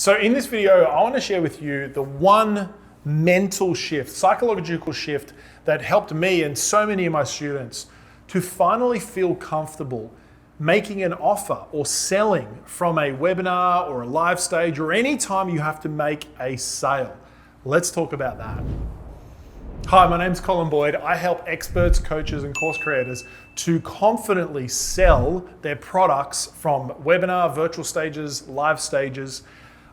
So in this video, I want to share with you the one mental shift, psychological shift that helped me and so many of my students to finally feel comfortable making an offer or selling from a webinar or a live stage or any time you have to make a sale. Let's talk about that. Hi, my name's Colin Boyd. I help experts, coaches, and course creators to confidently sell their products from webinar, virtual stages, live stages.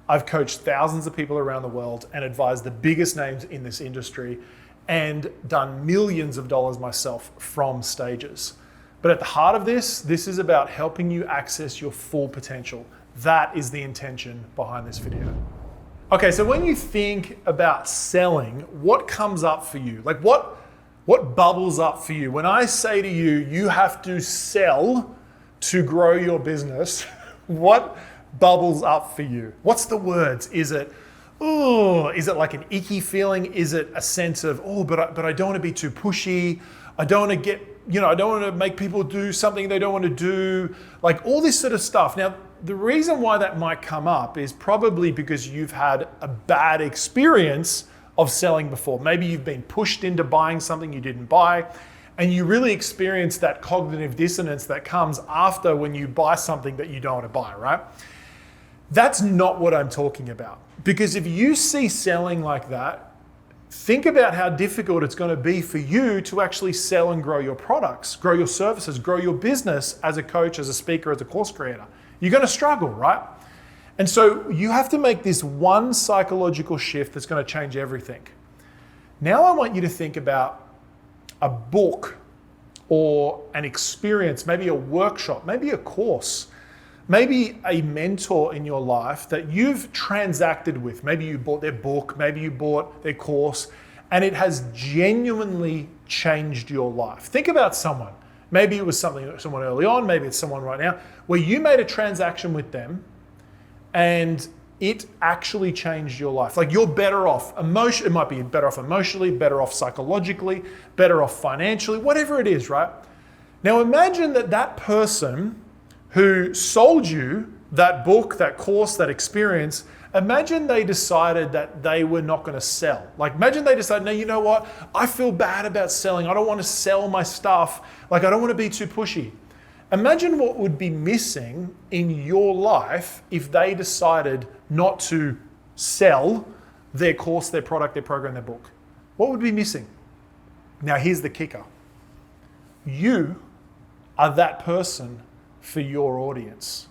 I've coached thousands of people around the world and advised the biggest names in this industry and done millions of dollars myself from stages. But at the heart of this is about helping you access your full potential. That is the intention behind this video. Okay, so when you think about selling, what comes up for you? Like what bubbles up for you? When I say to you, you have to sell to grow your business, what bubbles up for you? What's the words? Is it like an icky feeling? Is it a sense of, but I don't want to be too pushy. I don't want to I don't want to make people do something they don't want to do. Like all this sort of stuff. Now, the reason why that might come up is probably because you've had a bad experience of selling before. Maybe you've been pushed into buying something you didn't buy, and you really experience that cognitive dissonance that comes after when you buy something that you don't want to buy, right? That's not what I'm talking about. Because if you see selling like that, think about how difficult it's going to be for you to actually sell and grow your products, grow your services, grow your business as a coach, as a speaker, as a course creator. You're going to struggle, right? And so you have to make this one psychological shift that's going to change everything. Now I want you to think about a book or an experience, maybe a workshop, maybe a course, maybe a mentor in your life that you've transacted with. Maybe you bought their book, maybe you bought their course, and it has genuinely changed your life. Think about someone. Maybe it was someone early on, maybe it's someone right now, where you made a transaction with them and it actually changed your life. Like you're better off emotionally, it might be better off emotionally, better off psychologically, better off financially, whatever it is, right? Now imagine that person who sold you that book, that course, that experience, imagine they decided that they were not going to sell. Like imagine they decided, no, you know what? I feel bad about selling. I don't want to sell my stuff. Like I don't want to be too pushy. Imagine what would be missing in your life if they decided not to sell their course, their product, their program, their book. What would be missing? Now here's the kicker. You are that person for your audience.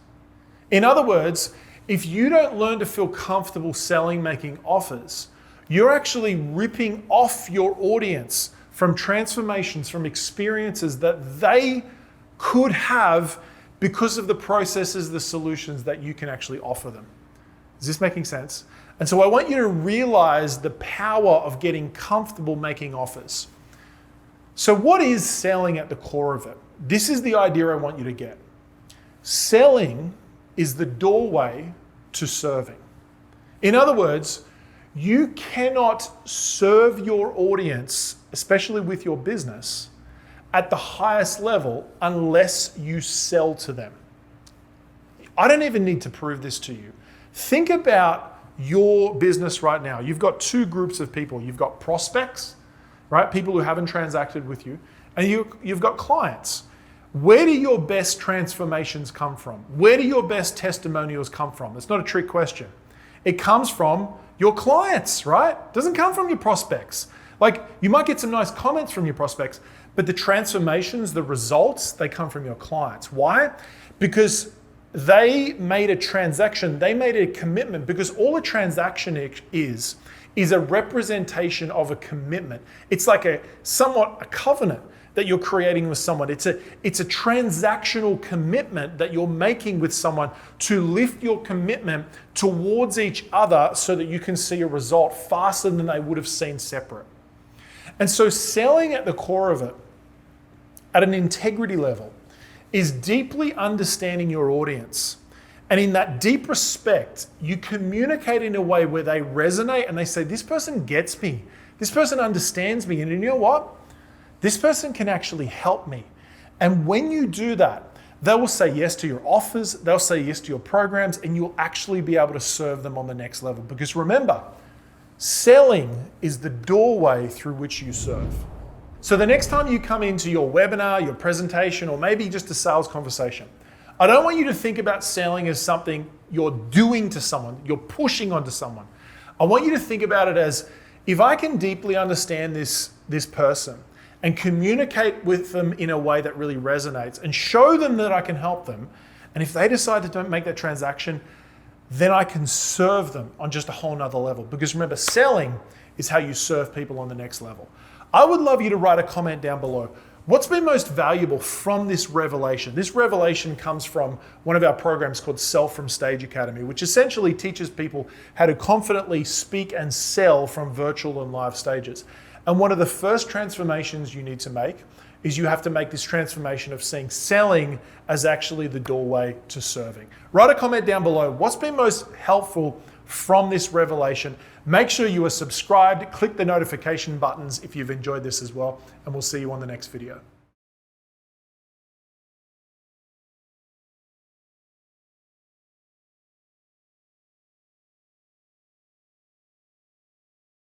In other words, if you don't learn to feel comfortable selling, making offers, you're actually ripping off your audience from transformations, from experiences that they could have because of the processes, the solutions that you can actually offer them. Is this making sense? And so I want you to realize the power of getting comfortable making offers. So what is selling at the core of it? This is the idea I want you to get. Selling is the doorway to serving. In other words, you cannot serve your audience, especially with your business, at the highest level unless you sell to them. I don't even need to prove this to you. Think about your business right now. You've got two groups of people. You've got prospects, right? People who haven't transacted with you, and you've got clients. Where do your best transformations come from? Where do your best testimonials come from? It's not a trick question. It comes from your clients, right? It doesn't come from your prospects. Like you might get some nice comments from your prospects, but the transformations, the results, they come from your clients. Why? Because they made a transaction, they made a commitment, because all a transaction is a representation of a commitment. It's like somewhat a covenant that you're creating with someone. It's a transactional commitment that you're making with someone to lift your commitment towards each other so that you can see a result faster than they would have seen separate. And so selling at the core of it, at an integrity level, is deeply understanding your audience. And in that deep respect, you communicate in a way where they resonate and they say, this person gets me. This person understands me. And you know what? This person can actually help me. And when you do that, they will say yes to your offers, they'll say yes to your programs, and you'll actually be able to serve them on the next level. Because remember, selling is the doorway through which you serve. So the next time you come into your webinar, your presentation, or maybe just a sales conversation, I don't want you to think about selling as something you're doing to someone, you're pushing onto someone. I want you to think about it as, if I can deeply understand this person and communicate with them in a way that really resonates and show them that I can help them, and if they decide to don't make that transaction, then I can serve them on just a whole nother level. Because remember, selling is how you serve people on the next level. I would love you to write a comment down below. What's been most valuable from this revelation? This revelation comes from one of our programs called Sell from Stage Academy, which essentially teaches people how to confidently speak and sell from virtual and live stages. And one of the first transformations you need to make is you have to make this transformation of seeing selling as actually the doorway to serving. Write a comment down below. What's been most helpful from this revelation? Make sure you are subscribed, click the notification buttons if you've enjoyed this as well, and we'll see you on the next video.